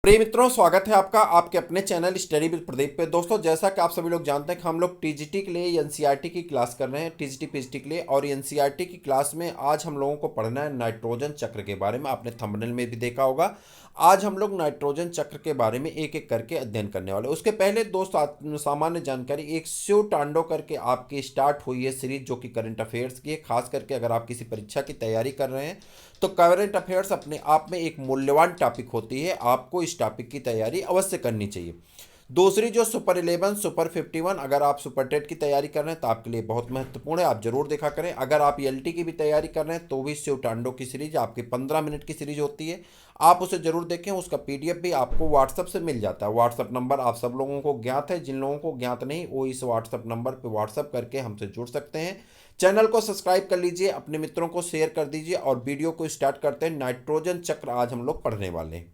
प्रिय मित्रों, स्वागत है आपका आपके अपने चैनल स्टडी विद प्रदीप पे। दोस्तों, जैसा कि आप सभी लोग जानते हैं कि हम लोग टीजीटी के लिए एनसीईआरटी की क्लास कर रहे हैं, टीजीटी पीजीटी के लिए। और एनसीईआरटी की क्लास में आज हम लोगों को पढ़ना है नाइट्रोजन चक्र के बारे में। आपने थंबनेल में भी देखा होगा। आज हम लोग नाइट्रोजन चक्र के बारे में एक एक करके अध्ययन करने वाले। उसके पहले दोस्त सामान्य जानकारी, एक शिव टांडो करके आपकी स्टार्ट हुई है सीरीज, जो कि करंट अफेयर्स की है। खास करके अगर आप किसी परीक्षा की तैयारी कर रहे हैं तो करंट अफेयर्स अपने आप में एक मूल्यवान टॉपिक होती है। आपको इस टॉपिक की तैयारी अवश्य करनी चाहिए। दूसरी जो सुपर 11, सुपर 51, अगर आप सुपर टेट की तैयारी कर रहे हैं तो आपके लिए बहुत महत्वपूर्ण है, आप जरूर देखा करें। अगर आप एलटी की भी तैयारी कर रहे हैं तो भी शिव टांडो की सीरीज आपकी 15 मिनट की सीरीज होती है, आप उसे जरूर देखें। उसका पीडीएफ भी आपको व्हाट्सएप से मिल जाता है। व्हाट्सएप नंबर आप सब लोगों को ज्ञात है, जिन लोगों को ज्ञात नहीं वो इस व्हाट्सएप नंबर पर व्हाट्सएप करके हमसे जुड़ सकते हैं। चैनल को सब्सक्राइब कर लीजिए, अपने मित्रों को शेयर कर दीजिए और वीडियो को स्टार्ट करते हैं। नाइट्रोजन चक्र आज हम लोग पढ़ने वाले हैं।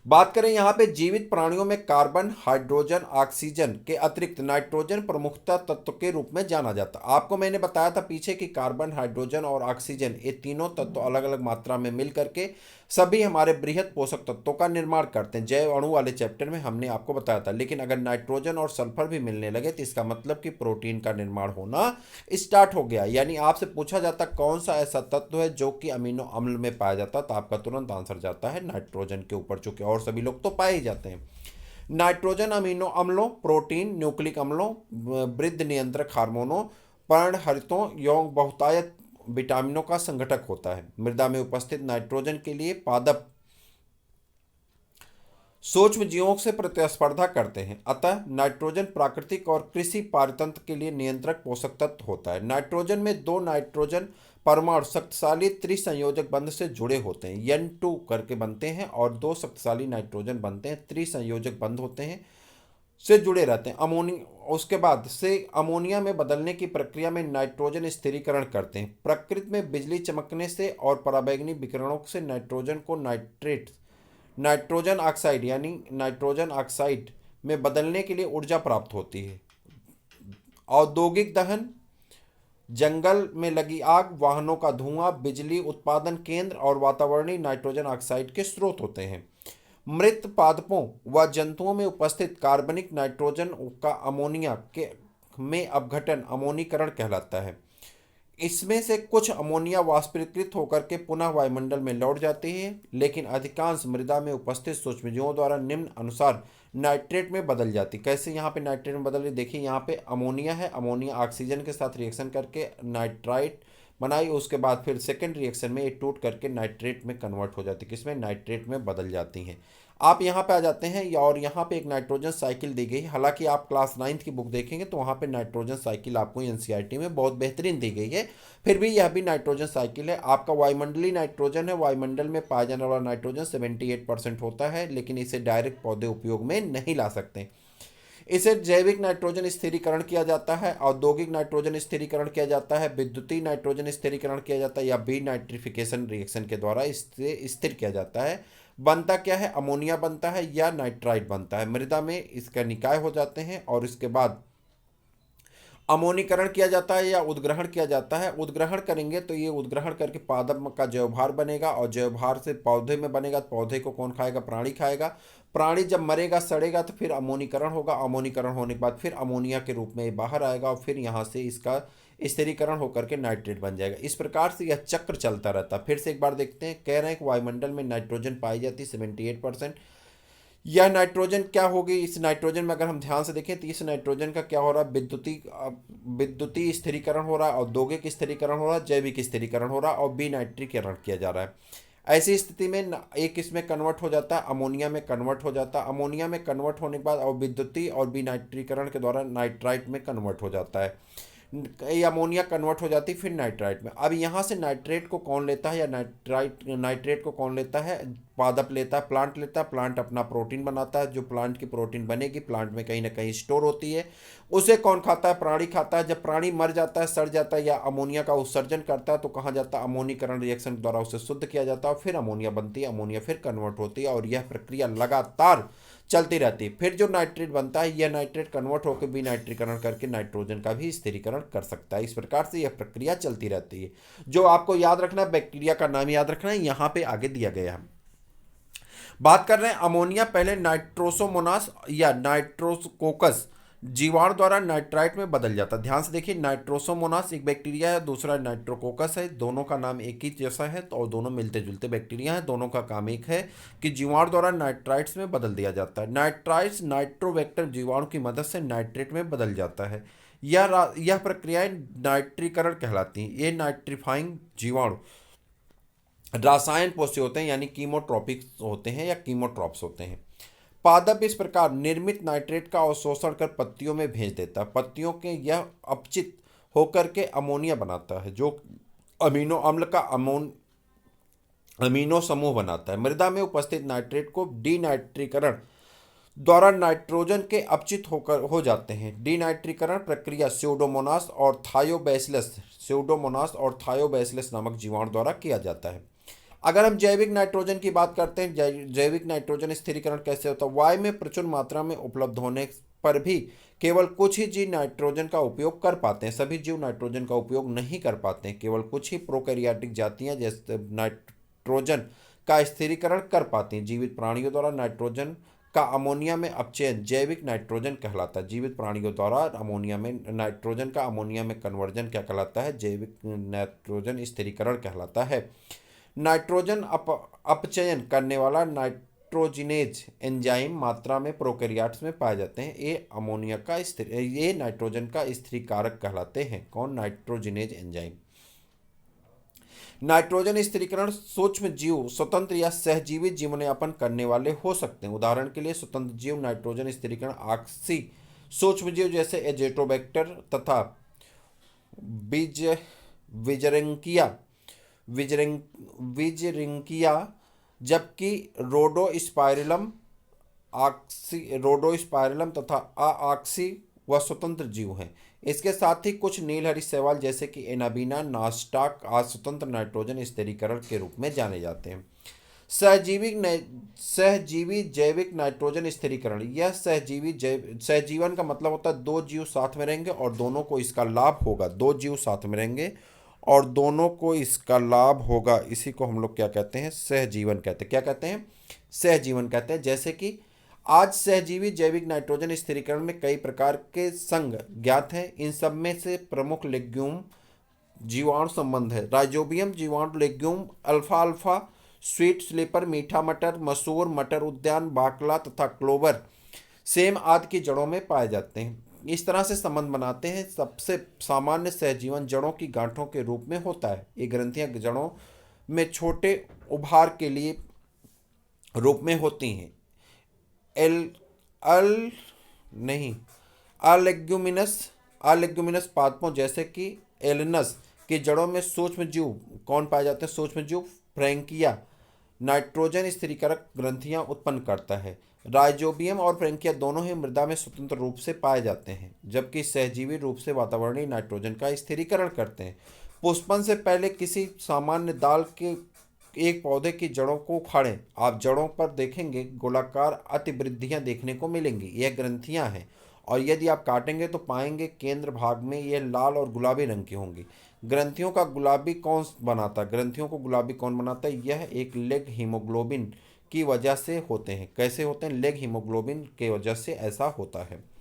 बात करें यहाँ पे जीवित प्राणियों में कार्बन, हाइड्रोजन, ऑक्सीजन के अतिरिक्त नाइट्रोजन प्रमुखता तत्व के रूप में जाना जाता है। आपको मैंने बताया था पीछे कि कार्बन, हाइड्रोजन और ऑक्सीजन, ये तीनों तत्व अलग अलग मात्रा में मिल करके सभी हमारे बृहद पोषक तत्वों का निर्माण करते हैं। जैव अणु वाले चैप्टर में हमने आपको बताया था। लेकिन अगर नाइट्रोजन और सल्फर भी मिलने लगे तो इसका मतलब कि प्रोटीन का निर्माण होना स्टार्ट हो गया। यानी आपसे पूछा जाता कौन सा ऐसा तत्व है जो कि अमीनो अम्ल में पाया जाता, तो आपका तुरंत आंसर जाता है नाइट्रोजन के ऊपर, चूंकि और सभी लोग तो पाए ही जाते हैं। नाइट्रोजन अमीनो अम्लों, प्रोटीन, न्यूक्लिक अम्लों, वृद्धि नियंत्रक हार्मोनों, पर्णहरितों यौगिक बहुतायत विटामिनों का संघटक होता है। मृदा में उपस्थित नाइट्रोजन के लिए पादप सूक्ष्म जीवों से प्रतिस्पर्धा करते हैं। अतः नाइट्रोजन प्राकृतिक और कृषि पारतंत्र के लिए नियंत्रक पोषक तत्व होता है। नाइट्रोजन में दो नाइट्रोजन परमाणु शक्तिशाली त्रिसंयोजक बंध से जुड़े होते हैं, N2 करके बनते हैं, और दो शक्तिशाली नाइट्रोजन बनते हैं, त्रिसंयोजक बंध होते हैं, से जुड़े रहते हैं। उसके बाद से अमोनिया में बदलने की प्रक्रिया में नाइट्रोजन स्थिरीकरण करते हैं। प्रकृति में बिजली चमकने से और पराबैंगनी विकिरणों से नाइट्रोजन को नाइट्रोजन ऑक्साइड यानी नाइट्रोजन ऑक्साइड में बदलने के लिए ऊर्जा प्राप्त होती है। औद्योगिक दहन, जंगल में लगी आग, वाहनों का धुआं, बिजली उत्पादन केंद्र और वातावरणीय नाइट्रोजन ऑक्साइड के स्रोत होते हैं। मृत पादपों व जंतुओं में उपस्थित कार्बनिक नाइट्रोजन का अमोनिया के में अपघटन अमोनीकरण कहलाता है। इसमें से कुछ अमोनिया वाष्पीकृत होकर के पुनः वायुमंडल में लौट जाती है, लेकिन अधिकांश मृदा में उपस्थित सूक्ष्मजीवों द्वारा निम्न अनुसार नाइट्रेट में बदल जाती। कैसे यहाँ पे नाइट्रेट में बदल रही, देखिए यहाँ पे अमोनिया है, अमोनिया ऑक्सीजन के साथ रिएक्शन करके नाइट्राइट बनाई, उसके बाद फिर सेकेंड रिएक्शन में ये टूट करके नाइट्रेट में कन्वर्ट हो जाती है, किसमें, नाइट्रेट में बदल जाती हैं। आप यहाँ पे आ जाते हैं और यहाँ पे एक नाइट्रोजन साइकिल दी गई। हालांकि आप क्लास 9th की बुक देखेंगे तो वहाँ पे नाइट्रोजन साइकिल आपको एनसीईआरटी में बहुत बेहतरीन दी गई है। फिर भी यह भी नाइट्रोजन साइकिल है। आपका वायुमंडलीय नाइट्रोजन है, वायुमंडल में पाया जाने वाला नाइट्रोजन 78% होता है, लेकिन इसे डायरेक्ट पौधे उपयोग में नहीं ला सकते। इसे जैविक नाइट्रोजन स्थिरीकरण किया जाता है, औद्योगिक नाइट्रोजन स्थिरीकरण किया जाता है, विद्युतीय नाइट्रोजन स्थिरीकरण किया जाता है, या बी नाइट्रिफिकेशन रिएक्शन के द्वारा इससे स्थिर किया जाता है। बनता क्या है, अमोनिया बनता है या नाइट्राइट बनता है। मृदा में इसका निकाय हो जाते हैं और इसके बाद अमोनीकरण किया जाता है या उद्ग्रहण किया जाता है। उद्ग्रहण करेंगे तो ये उद्ग्रहण करके पादप का जैवभार बनेगा और जैवभार से पौधे में बनेगा। पौधे को कौन खाएगा, प्राणी खाएगा। प्राणी जब मरेगा, सड़ेगा, तो फिर अमोनीकरण होगा। अमोनीकरण होने के बाद फिर अमोनिया के रूप में बाहर आएगा और फिर यहाँ से इसका स्थिरीकरण होकर के नाइट्रेट बन जाएगा। इस प्रकार से यह चक्र चलता रहता है। फिर से एक बार देखते हैं, कह रहे हैं कि वायुमंडल में नाइट्रोजन पाई जाती है 78%। यह नाइट्रोजन क्या होगी, इस नाइट्रोजन में अगर हम ध्यान से देखें तो इस नाइट्रोजन का क्या हो रहा है, विद्युतीय स्थिरीकरण हो रहा है, औद्योगिक स्थिरीकरण हो रहा है, जैविक स्थिरीकरण हो रहा है और बी नाइट्रीकरण किया जा रहा है। ऐसी स्थिति में एक इसमें कन्वर्ट हो जाता है, अमोनिया में कन्वर्ट हो जाता है। अमोनिया में कन्वर्ट होने के बाद और विद्युतीय और बी नाइट्रीकरण के द्वारा नाइट्राइट में कन्वर्ट हो जाता है। ये अमोनिया कन्वर्ट हो जाती है फिर नाइट्राइट में। अब यहाँ से नाइट्रेट को कौन लेता है या नाइट्रेट को कौन लेता है, पादप लेता है, प्लांट लेता है। प्लांट अपना प्रोटीन बनाता है, जो प्लांट की प्रोटीन बनेगी प्लांट में कहीं ना कहीं स्टोर होती है। उसे कौन खाता है, प्राणी खाता है। जब प्राणी मर जाता है, सड़ जाता है या अमोनिया का उत्सर्जन करता है तो कहाँ जाता है, अमोनीकरण रिएक्शन द्वारा उसे शुद्ध किया जाता है और फिर अमोनिया बनती है, अमोनिया फिर कन्वर्ट होती है और यह प्रक्रिया लगातार चलती रहती है। फिर जो नाइट्रेट बनता है, यह नाइट्रेट कन्वर्ट होकर भी नाइट्रीकरण करके नाइट्रोजन का भी स्थिरीकरण कर सकता है। इस प्रकार से यह प्रक्रिया चलती रहती है। जो आपको याद रखना है, बैक्टीरिया का नाम याद रखना है, यहाँ पे आगे दिया गया है। बात कर रहे हैं अमोनिया, पहले नाइट्रोसोमोनास या नाइट्रोकोकस जीवाणु द्वारा नाइट्राइट में बदल जाता है। ध्यान से देखिए, नाइट्रोसोमोनास एक बैक्टीरिया है, दूसरा नाइट्रोकोकस है। दोनों का नाम एक ही जैसा है तो और दोनों मिलते जुलते बैक्टीरिया हैं। दोनों का काम एक है कि जीवाणु द्वारा नाइट्राइट्स में बदल दिया जाता है। नाइट्राइट्स नाइट्रोवेक्टर जीवाणु की मदद से नाइट्रेट में बदल जाता है। यह प्रक्रियाएं नाइट्रीकरण कहलाती हैं। ये नाइट्रीफाइंग जीवाणु रासायन पोषी होते हैं, यानी कीमोट्रॉपिक होते हैं या कीमोट्रॉप्स होते हैं। पादप इस प्रकार निर्मित नाइट्रेट का अवशोषण कर पत्तियों में भेज देता है। पत्तियों के यह अपचित होकर के अमोनिया बनाता है, जो अमीनो अम्ल का अमीनो समूह बनाता है। मृदा में उपस्थित नाइट्रेट को डीनाइट्रीकरण द्वारा नाइट्रोजन के अपचित होकर हो जाते हैं। डीनाइट्रीकरण प्रक्रिया स्यूडोमोनास और थायोबैसिलस नामक जीवाणु द्वारा किया जाता है। अगर हम जैविक नाइट्रोजन की बात करते हैं, जैविक नाइट्रोजन स्थिरीकरण कैसे होता है? वायु में प्रचुर मात्रा में उपलब्ध होने पर भी केवल कुछ ही जीव नाइट्रोजन का उपयोग कर पाते हैं। सभी जीव नाइट्रोजन का उपयोग नहीं कर पाते हैं। केवल कुछ ही प्रोकैरियोटिक जातियां जैसे नाइट्रोजन का स्थिरीकरण कर पाती हैं। जीवित प्राणियों द्वारा नाइट्रोजन का अमोनिया में अपचयन जैविक नाइट्रोजन कहलाता है। जीवित प्राणियों द्वारा अमोनिया में नाइट्रोजन का अमोनिया में कन्वर्जन क्या कहलाता है? जैविक नाइट्रोजन स्थिरीकरण कहलाता है। नाइट्रोजन अपचयन करने वाला नाइट्रोजिनेज एंजाइम मात्रा में प्रोकैरियोट्स में पाए जाते हैं। ये नाइट्रोजन का स्थिरीकारक कहलाते हैं। कौन? Nitrogenase enzyme. नाइट्रोजन स्थिरीकरण सूक्ष्म जीव स्वतंत्र या सहजीवी जीवन यापन करने वाले हो सकते हैं। उदाहरण के लिए स्वतंत्र जीव नाइट्रोजन स्थिरीकरण आक्सी सूक्ष्म जीव जैसे एजेटोबैक्टर तथा बीज विजरंकिया विजरिंकिया, जबकि रोडोस्पाइरलम तथा आक्सी व स्वतंत्र जीव हैं। इसके साथ ही कुछ नीलहरी शैवाल जैसे कि एनाबीना नास्टाक आज स्वतंत्र नाइट्रोजन स्थिरीकरण के रूप में जाने जाते हैं। सहजीवी जैविक नाइट्रोजन स्थिरीकरण। यह सहजीवन का मतलब होता है दो जीव साथ में रहेंगे और दोनों को इसका लाभ होगा। दो जीव साथ में रहेंगे और दोनों को इसका लाभ होगा। इसी को हम लोग क्या कहते हैं? सहजीवन कहते हैं। क्या कहते हैं? सहजीवन कहते हैं। जैसे कि आज सहजीवी जैविक नाइट्रोजन स्थिरीकरण में कई प्रकार के संघ ज्ञात हैं। इन सब में से प्रमुख लेग्यूम जीवाणु संबंध है। राइजोबियम जीवाणु लेग्यूम अल्फा अल्फा, स्वीट स्लीपर, मीठा मटर, मसूर, मटर उद्यान, बाकला तथा क्लोवर, सेम आदि की जड़ों में पाए जाते हैं। इस तरह से संबंध बनाते हैं। सबसे सामान्य सहजीवन जड़ों की गांठों के रूप में होता है। ये ग्रंथियां जड़ों में छोटे उभार के लिए रूप में होती हैं। एल अल नहीं अलेग्युमिनस पादपों जैसे कि एलनस की जड़ों में सूक्ष्म जीव कौन पाए जाते हैं? सूक्ष्म जीव फ्रैंकिया नाइट्रोजन स्थिरीकारक ग्रंथियां उत्पन्न करता है। राइजोबियम और फ्रैंकिया दोनों ही मृदा में स्वतंत्र रूप से पाए जाते हैं, जबकि सहजीवी रूप से वातावरणीय नाइट्रोजन का स्थिरीकरण करते हैं। पुष्पन से पहले किसी सामान्य दाल के एक पौधे की जड़ों को उखाड़ें। आप जड़ों पर देखेंगे गोलाकार अतिवृद्धियां देखने को मिलेंगी। यह ग्रंथियां हैं और यदि आप काटेंगे तो पाएंगे केंद्र भाग में यह लाल और गुलाबी रंग की होंगी। ग्रंथियों को गुलाबी कौन बनाता है? यह एक लेग हीमोग्लोबिन की वजह से होते हैं। कैसे होते हैं? लेग हीमोग्लोबिन की वजह से ऐसा होता है।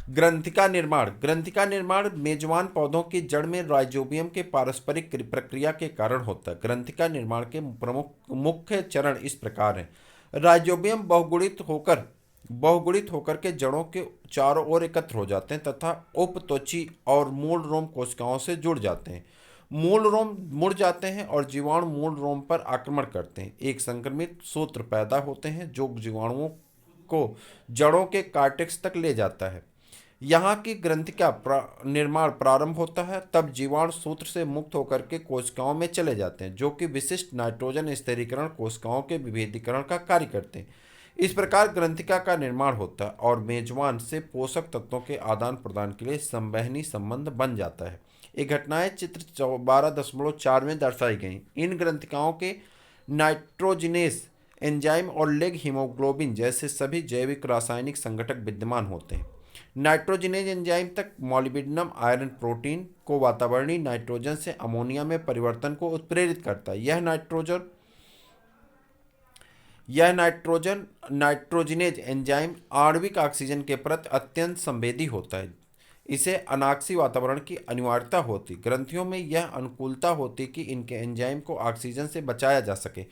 ग्रंथिका निर्माण मेजबान पौधों की जड़ में राइजोबियम के पारस्परिक प्रक्रिया के कारण होता है। ग्रंथिका निर्माण के प्रमुख मुख्य चरण इस प्रकार हैं। राइजोबियम बहुगुणित होकर के जड़ों के चारों ओर एकत्र हो जाते हैं तथा उपत्वची और मूल रोम कोशिकाओं से जुड़ जाते हैं। मूल रोम मुड़ जाते हैं और जीवाणु मूल रोम पर आक्रमण करते हैं। एक संक्रमित सूत्र पैदा होते हैं जो जीवाणुओं को जड़ों के कार्टेक्स तक ले जाता है। यहाँ की ग्रंथि का निर्माण प्रारंभ होता है। तब जीवाणु सूत्र से मुक्त होकर के कोशिकाओं में चले जाते हैं, जो कि विशिष्ट नाइट्रोजन स्थिरीकरण कोशिकाओं के विभेदीकरण का कार्य करते हैं। इस प्रकार ग्रंथिका का निर्माण होता है और मेजबान से पोषक तत्वों के आदान प्रदान के लिए संवहनी संबंध बन जाता है। ये घटनाएं चित्र 12.4 में दर्शाई गई। इन ग्रंथिकाओं के नाइट्रोजिनेस एंजाइम और लेग हीमोग्लोबिन जैसे सभी जैविक रासायनिक संघटक विद्यमान होते हैं। नाइट्रोजिनेज एंजाइम तक मॉलिब्डेनम आयरन प्रोटीन को वातावरणीय नाइट्रोजन से अमोनिया में परिवर्तन को उत्प्रेरित करता है। यह नाइट्रोजनेज एंजाइम आणविक ऑक्सीजन के प्रति अत्यंत संवेदी होता है। इसे अनाक्सीय वातावरण की अनिवार्यता होती। ग्रंथियों में यह अनुकूलता होती कि इनके एंजाइम को ऑक्सीजन से बचाया जा सके।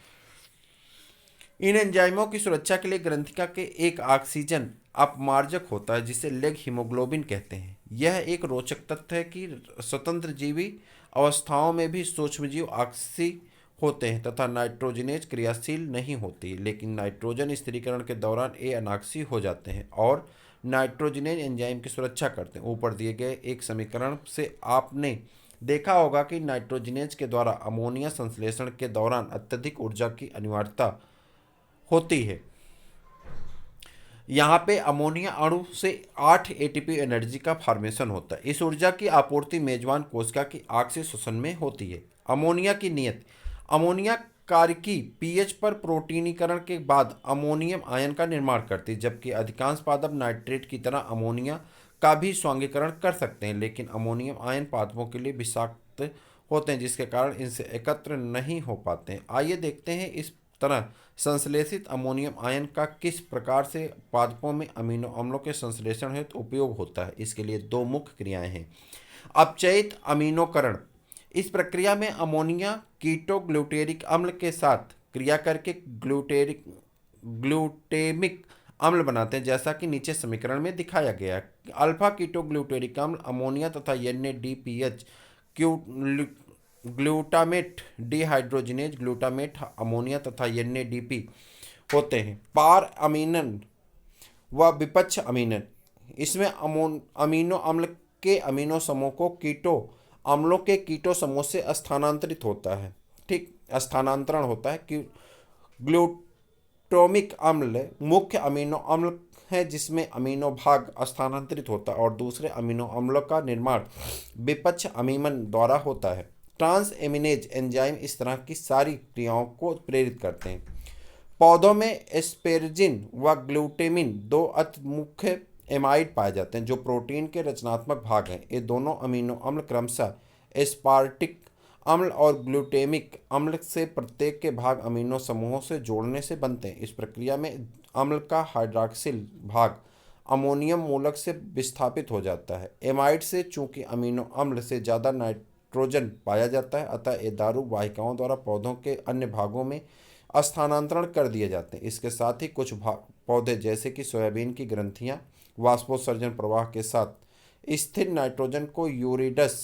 इन एंजाइमों की सुरक्षा के लिए ग्रंथिका के एक ऑक्सीजन अपमार्जक होता है जिसे लेग हीमोग्लोबिन कहते हैं। यह एक रोचक तथ्य है कि स्वतंत्र जीवी अवस्थाओं में भी सूक्ष्मजीव ऑक्सी होते हैं तथा नाइट्रोजनेज क्रियाशील नहीं होती, लेकिन नाइट्रोजन स्थिरीकरण के दौरान ये अनाक्सीय हो जाते हैं और नाइट्रोजनेज एंजाइम की सुरक्षा करते हैं। ऊपर दिए गए एक समीकरण से आपने देखा होगा कि नाइट्रोजनेज के द्वारा अमोनिया संश्लेषण के दौरान अत्यधिक ऊर्जा की अनिवार्यता होती है। यहाँ पे अमोनिया अणु से 8 एटीपी एनर्जी का फॉर्मेशन होता है। इस ऊर्जा की आपूर्ति मेजबान कोशिका की आग से श्वसन में होती है। अमोनिया की नियत। अमोनिया कार्यकी पीएच पर प्रोटीनीकरण के बाद अमोनियम आयन का निर्माण करती है, जबकि अधिकांश पादप नाइट्रेट की तरह अमोनिया का भी स्वांगीकरण कर सकते हैं, लेकिन अमोनियम आयन पादपों के लिए विषाक्त होते हैं जिसके कारण इनसे एकत्र नहीं हो पाते हैं। आइए देखते हैं इस तरह संश्लेषित अमोनियम आयन का किस प्रकार से पादपों में अमीनो अम्लों के संश्लेषण हेतु उपयोग होता है। इसके लिए दो मुख्य क्रियाएं हैं। अपचयित अमीनोकरण। इस प्रक्रिया में अमोनिया कीटोग्लूटेरिक अम्ल के साथ क्रिया करके ग्लूटेमिक अम्ल बनाते हैं, जैसा कि नीचे समीकरण में दिखाया गया है। अल्फा कीटोग्लूटेरिक अम्ल अमोनिया तथा NADPH glutamate dehydrogenase glutamate ammonia तथा NADP होते हैं। पार अमीनन व विपक्ष अमीनन। इसमें अमीनो अम्ल के अमीनो समूह को कीटो अम्लों के कीटो समूह से स्थानांतरित होता है। ठीक, स्थानांतरण होता है कि ग्लूटामिक अम्ल मुख्य अमीनो अम्ल है जिसमें अमीनो भाग स्थानांतरित होता है और दूसरे अमीनो अम्लों का निर्माण विपक्ष अमीनन द्वारा होता है। ट्रांस एमिनेज एंजाइम इस तरह की सारी क्रियाओं को प्रेरित करते हैं। पौधों में एस्पेरजिन व ग्लूटेमिन दो अति मुख्य एमाइड पाए जाते हैं जो प्रोटीन के रचनात्मक भाग हैं। ये दोनों अमीनो अम्ल क्रमशः एस्पार्टिक अम्ल और ग्लूटेमिक अम्ल से प्रत्येक के भाग अमीनो समूहों से जोड़ने से बनते हैं। इस प्रक्रिया में अम्ल का हाइड्रॉक्सिल भाग अमोनियम मूलक से विस्थापित हो जाता है। एमाइड से चूंकि अमीनो अम्ल से ज़्यादा नाइट्रोजन पाया जाता है, अतः ये दारू वाहिकाओं द्वारा पौधों के अन्य भागों में स्थानांतरण कर दिए जाते हैं। इसके साथ ही कुछ पौधे जैसे कि सोयाबीन की ग्रंथियां वाष्पोत्सर्जन प्रवाह के साथ स्थिर नाइट्रोजन को यूरिडस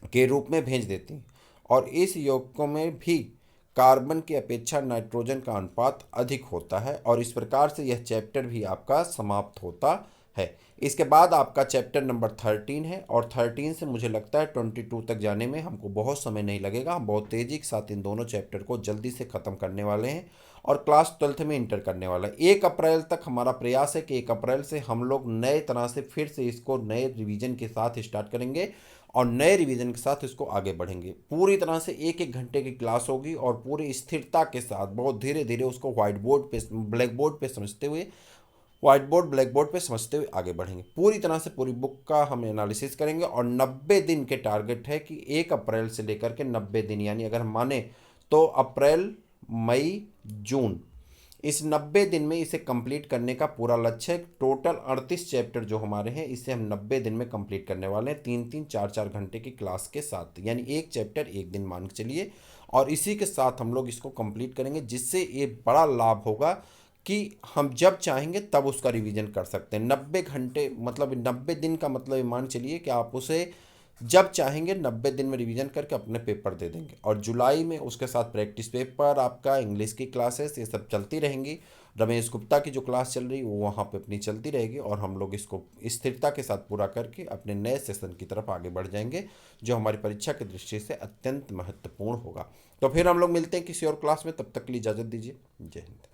के रूप में भेज देती हैं और इस यौगिकों में भी कार्बन की अपेक्षा नाइट्रोजन का अनुपात अधिक होता है। और इस प्रकार से यह चैप्टर भी आपका समाप्त होता है। इसके बाद आपका चैप्टर नंबर 13 है और 13 से मुझे लगता है 22 तक जाने में हमको बहुत समय नहीं लगेगा। हम बहुत तेज़ी के साथ इन दोनों चैप्टर को जल्दी से ख़त्म करने वाले हैं और क्लास 12th में इंटर करने वाला है। 1 अप्रैल तक हमारा प्रयास है कि 1 अप्रैल से हम लोग नए तरह से फिर से इसको नए रिवीजन के साथ स्टार्ट करेंगे और नए रिवीजन के साथ इसको आगे बढ़ेंगे। पूरी तरह से 1-1 घंटे की क्लास होगी और पूरी स्थिरता के साथ बहुत धीरे धीरे उसको ब्लैक बोर्ड पे समझते हुए आगे बढ़ेंगे। पूरी तरह से पूरी बुक का हम एनालिसिस करेंगे और 90 दिन के टारगेट है कि 1 अप्रैल से लेकर के 90 दिन, यानी अगर हम माने तो अप्रैल, मई, जून, इस 90 दिन में इसे कंप्लीट करने का पूरा लक्ष्य है। टोटल 38 चैप्टर जो हमारे हैं इसे हम 90 दिन में कंप्लीट करने वाले हैं, 3-3, 4-4 घंटे की क्लास के साथ, यानी एक चैप्टर एक दिन मान के चलिए। और इसी के साथ हम लोग इसको कंप्लीट करेंगे जिससे ये बड़ा लाभ होगा कि हम जब चाहेंगे तब उसका रिवीजन कर सकते हैं। 90 घंटे मतलब 90 दिन का मतलब ये मान चलिए कि आप उसे जब चाहेंगे 90 दिन में रिवीजन करके अपने पेपर दे देंगे। और जुलाई में उसके साथ प्रैक्टिस पेपर, आपका इंग्लिश की क्लासेस, ये सब चलती रहेंगी। रमेश गुप्ता की जो क्लास चल रही वो वहाँ पे अपनी चलती रहेगी और हम लोग इसको स्थिरता के साथ पूरा करके अपने नए सेशन की तरफ आगे बढ़ जाएंगे जो हमारी परीक्षा की दृष्टि से अत्यंत महत्वपूर्ण होगा। तो फिर हम लोग मिलते हैं किसी और क्लास में, तब तक के लिए इजाज़त दीजिए। जय हिंद।